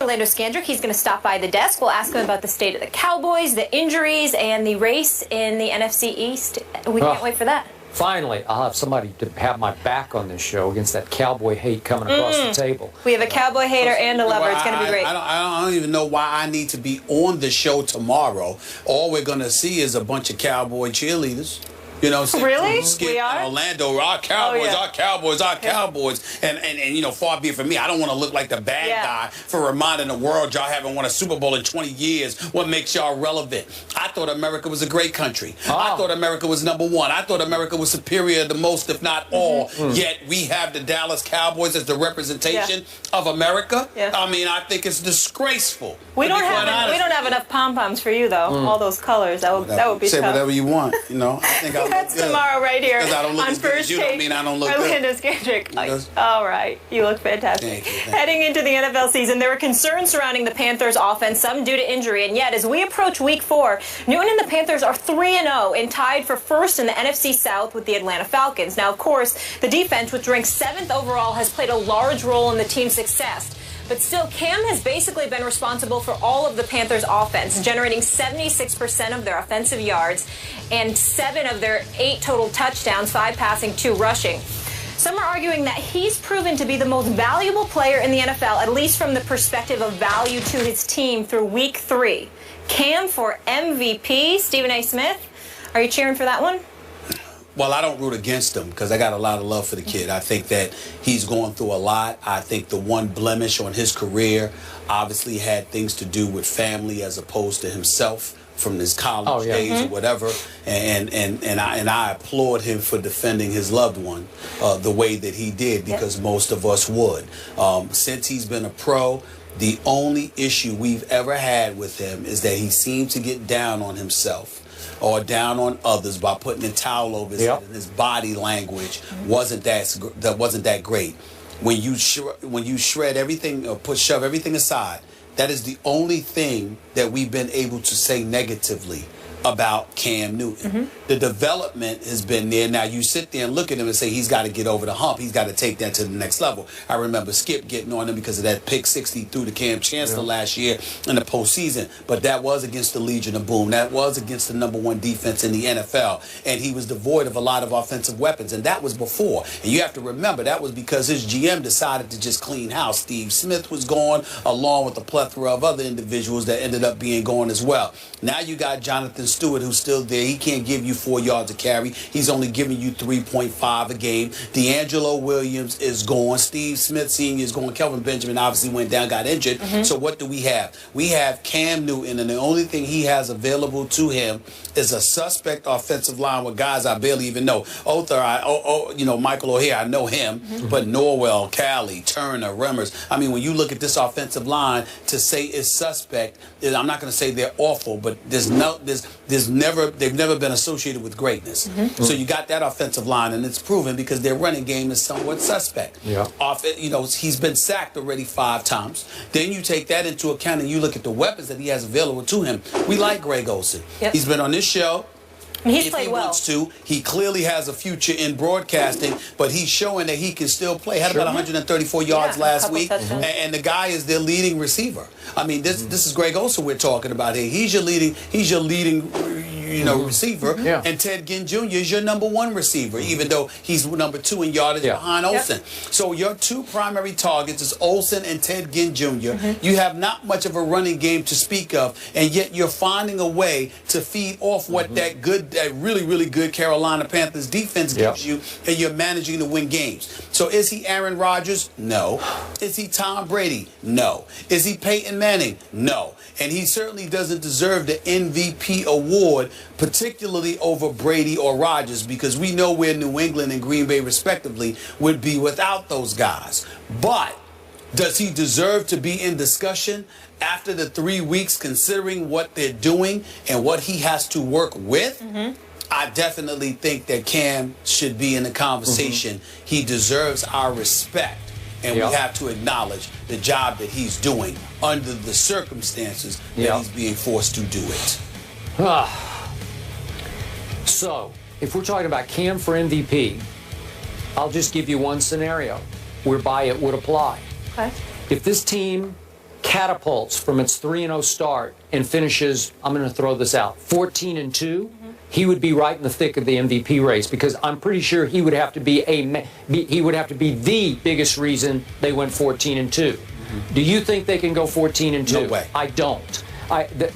Orlando Scandrick. He's going to stop by the desk. We'll ask him about the state of the Cowboys, the injuries, and the race in the NFC East. We can't wait for that. Finally, I'll have somebody to have my back on this show against that cowboy hate coming across the table. We have a cowboy hater and a lover. It's going to be great. I don't even know why I need to be on the show tomorrow. All we're going to see is a bunch of cowboy cheerleaders. You know, really? Skip We are? Orlando, our Cowboys, our Cowboys, our Cowboys. And you know, far be it from me, I don't want to look like the bad guy for reminding the world y'all haven't won a Super Bowl in 20 years. What makes y'all relevant? I thought America was a great country. I thought America was #1. I thought America was superior to most, if not all. Yet we have the Dallas Cowboys as the representation of America. I mean, I think it's disgraceful. We don't have enough pom-poms for you, though. All those colors. That would be Say tough. whatever you want, you know. I think That's tomorrow right here I don't look on as good as First you Take. don't mean I don't look Orlando good. Scandrick. All right. You look fantastic. Thank you. Heading into the NFL season, there were concerns surrounding the Panthers' offense, some due to injury. And yet, as we approach Week 4, Newton and the Panthers are 3-0 and tied for first in the NFC South with the Atlanta Falcons. Now, of course, the defense, which ranks 7th overall, has played a large role in the team's success. But still, Cam has basically been responsible for all of the Panthers' offense, generating 76% of their offensive yards and 7 of their 8 total touchdowns, 5 passing, 2 rushing. Some are arguing that he's proven to be the most valuable player in the NFL, at least from the perspective of value to his team through Week 3. Cam for MVP, Stephen A. Smith. Are you cheering for that one? Well, I don't root against him because I got a lot of love for the kid. I think that he's going through a lot. I think the one blemish on his career obviously had things to do with family as opposed to himself from his college days or whatever. And I applaud him for defending his loved one the way that he did, because most of us would. Since he's been a pro, the only issue we've ever had with him is that he seemed to get down on himself or down on others by putting a towel over his head, and his body language wasn't that great. When you shred everything or shove everything aside, that is the only thing that we've been able to say negatively about Cam Newton. The development has been there. Now you sit there and look at him and say he's got to get over the hump. He's got to take that to the next level. I remember Skip getting on him because of that pick 60 through to Cam Chancellor last year in the postseason. But that was against the Legion of Boom. That was against the #1 defense in the NFL. And he was devoid of a lot of offensive weapons. And that was before. And you have to remember that was because his GM decided to just clean house. Steve Smith was gone, along with a plethora of other individuals that ended up being gone as well. Now you got Jonathan Stewart, who's still there. He can't give you 4 yards a carry. He's only giving you 3.5 a game. D'Angelo Williams is gone. Steve Smith Sr. is gone. Kelvin Benjamin obviously went down, got injured. So what do we have? We have Cam Newton, and the only thing he has available to him is a suspect offensive line with guys I barely even know. Michael O'Hare, I know him, but Norwell, Cali, Turner, Remmers. I mean, when you look at this offensive line, to say it's suspect, I'm not going to say they're awful, but they've never been associated with greatness. So you got that offensive line, and it's proven because their running game is somewhat suspect. He's been sacked already 5 times. Then you take that into account and you look at the weapons that he has available to him. We like Greg Olsen. He's been on this show. He's played well. Wants to. He clearly has a future in broadcasting, but he's showing that he can still play. Had about 134 yards last week, and the guy is their leading receiver. I mean, this is Greg Olsen we're talking about here. He's your leading receiver, and Ted Ginn Jr. is your #1 receiver, even though he's #2 in yardage behind Olsen. So your 2 primary targets is Olsen and Ted Ginn Jr. You have not much of a running game to speak of, and yet you're finding a way to feed off what that really, really good Carolina Panthers defense gives you, and you're managing to win games. So is he Aaron Rodgers? No. Is he Tom Brady? No. Is he Peyton Manning? No. And he certainly doesn't deserve the MVP award, particularly over Brady or Rodgers, because we know where New England and Green Bay, respectively, would be without those guys. But does he deserve to be in discussion after the 3 weeks, considering what they're doing and what he has to work with? I definitely think that Cam should be in the conversation. He deserves our respect. And we have to acknowledge the job that he's doing under the circumstances that he's being forced to do it. So, if we're talking about Cam for MVP, I'll just give you one scenario whereby it would apply. If this team catapults from its 3-0 start and finishes, I'm going to throw this out, 14-2, he would be right in the thick of the MVP race, because I'm pretty sure he would have to be the biggest reason they went 14-2. Do you think they can go 14-2? No way. I don't.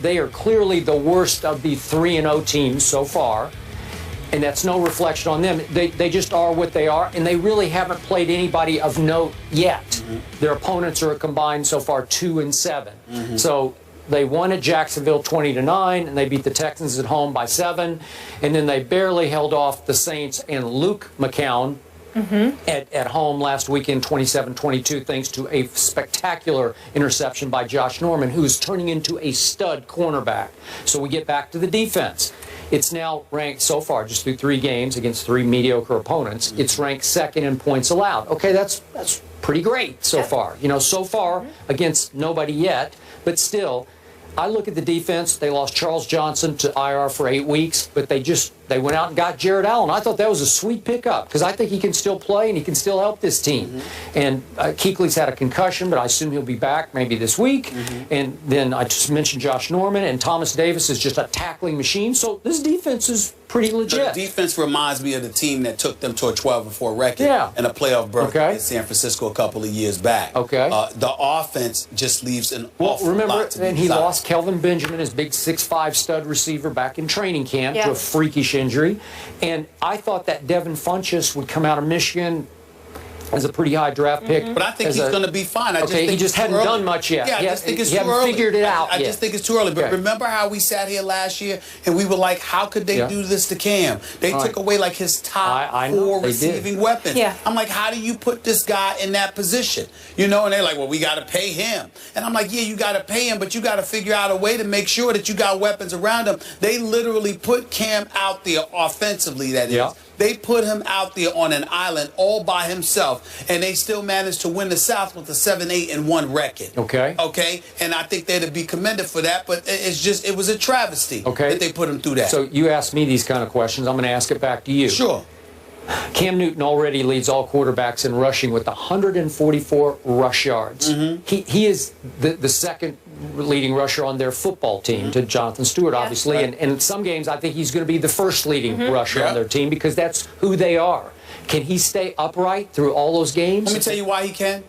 They are clearly the worst of the 3-0 teams so far, and that's no reflection on them. They just are what they are, and they really haven't played anybody of note yet. Their opponents are combined so far 2-7. So they won at Jacksonville 20-9, and they beat the Texans at home by 7, and then they barely held off the Saints and Luke McCown at home last weekend, 27-22, thanks to a spectacular interception by Josh Norman, who is turning into a stud cornerback. So we get back to the defense. It's now ranked so far, just through 3 games against 3 mediocre opponents, it's ranked 2nd in points allowed. Okay, that's pretty great so far. You know, so far against nobody yet, but still, I look at the defense. They lost Charles Johnson to IR for 8 weeks, but they went out and got Jared Allen. I thought that was a sweet pickup, because I think he can still play and he can still help this team. And Kuechly's had a concussion, but I assume he'll be back maybe this week. And then I just mentioned Josh Norman, and Thomas Davis is just a tackling machine. So this defense is pretty legit. The defense reminds me of the team that took them to a 12-4 record and a playoff berth in San Francisco a couple of years back. The offense just leaves an awful lot to be and he desired. lost Kelvin Benjamin, his big 6'5" stud receiver, back in training camp to a freakish injury. And I thought that Devin Funchess would come out of Michigan as a pretty high draft pick. But I think he's going to be fine. He just hadn't done much yet. Yeah, I just think it's too early. He figured it out I just think it's too early. But remember how we sat here last year and we were like, how could they do this to Cam? They took away like his top 4 receiving weapons. I'm like, how do you put this guy in that position? You know, and they're like, well, we got to pay him. And I'm like, yeah, you got to pay him, but you got to figure out a way to make sure that you got weapons around him. They literally put Cam out there offensively, that is. They put him out there on an island all by himself, and they still managed to win the South with a 7-8-1 record. Okay? And I think they'd be commended for that, but it's just, it was a travesty that they put him through that. So you asked me these kind of questions. I'm going to ask it back to you. Sure. Cam Newton already leads all quarterbacks in rushing with 144 rush yards. He is the second leading rusher on their football team to Jonathan Stewart, obviously. And in some games, I think he's going to be the first leading rusher on their team, because that's who they are. Can he stay upright through all those games? Let me tell you why he can.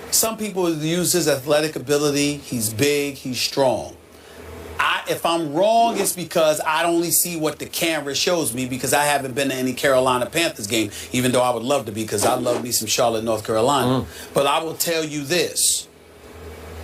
Some people use his athletic ability. He's big. He's strong. If I'm wrong, it's because I only see what the camera shows me, because I haven't been to any Carolina Panthers game, even though I would love to be, because I love me some Charlotte, North Carolina. But I will tell you this.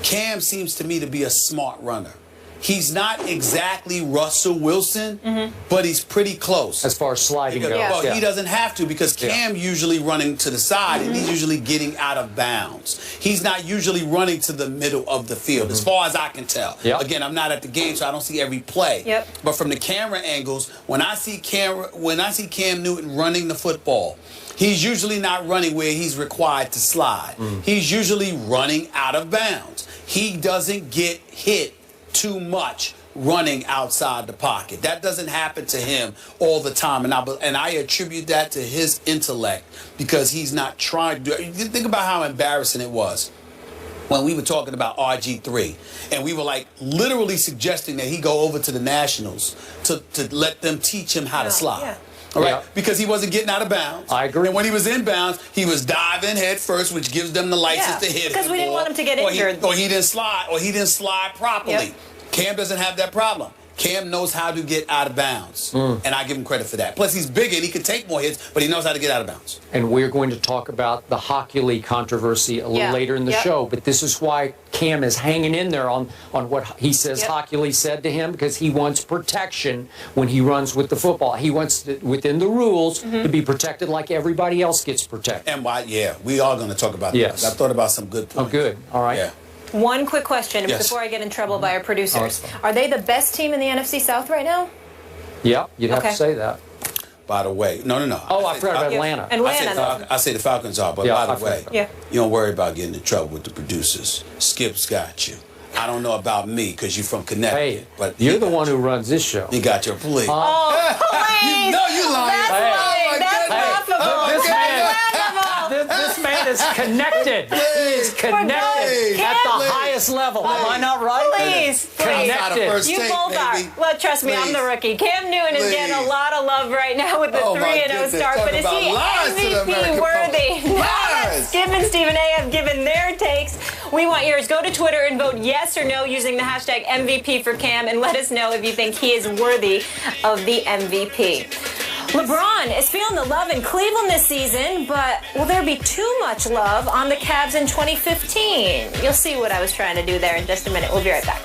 Cam seems to me to be a smart runner. He's not exactly Russell Wilson, but he's pretty close. As far as sliding goes. Well, he doesn't have to, because Cam usually running to the side, and he's usually getting out of bounds. He's not usually running to the middle of the field, as far as I can tell. Again, I'm not at the game, so I don't see every play. But from the camera angles, when I see Cam Newton running the football, he's usually not running where he's required to slide. He's usually running out of bounds. He doesn't get hit too much running outside the pocket. That doesn't happen to him all the time, and I attribute that to his intellect, because he's not trying to do. Think about how embarrassing it was when we were talking about RG3, and we were like literally suggesting that he go over to the Nationals to let them teach him how to slide. All right, because he wasn't getting out of bounds. I agree. And when he was in bounds, he was diving head first, which gives them the license to hit him. Because we didn't want him to get injured. Or he didn't slide properly. Cam doesn't have that problem. Cam knows how to get out of bounds, and I give him credit for that. Plus, he's bigger and he can take more hits, but he knows how to get out of bounds. And we're going to talk about the Hockey League controversy a little later in the show, but this is why Cam is hanging in there on what he says Hockey League said to him, because he wants protection when he runs with the football. He wants, within the rules, to be protected like everybody else gets protected. And why? We are going to talk about that. I thought about some good points. Oh, good. All right. One quick question before I get in trouble by our producers. Are they the best team in the NFC South right now? Yeah, you'd have to say that. By the way, no. Oh, I forgot about Atlanta. Atlanta. I say the Falcons are, but by the way, you don't worry about getting in trouble with the producers. Skip's got you. I don't know about me, because you're from Connecticut. But you're the one who runs this show. He got your police. Oh, please! You lying. That's lying. That's laughable. This man God is connected. He is connected at the highest level. Am I not right? Please. Connected. You both are. Well, trust me, I'm the rookie. Cam Newton is getting a lot of love right now with the 3-0 start, but is he MVP worthy? Now that Skip and Stephen A have given their takes, we want yours. Go to Twitter and vote yes or no using the hashtag MVP for Cam, and let us know if you think he is worthy of the MVP. LeBron is feeling the love in Cleveland this season, but will there be too much love on the Cavs in 2015? You'll see what I was trying to do there in just a minute. We'll be right back.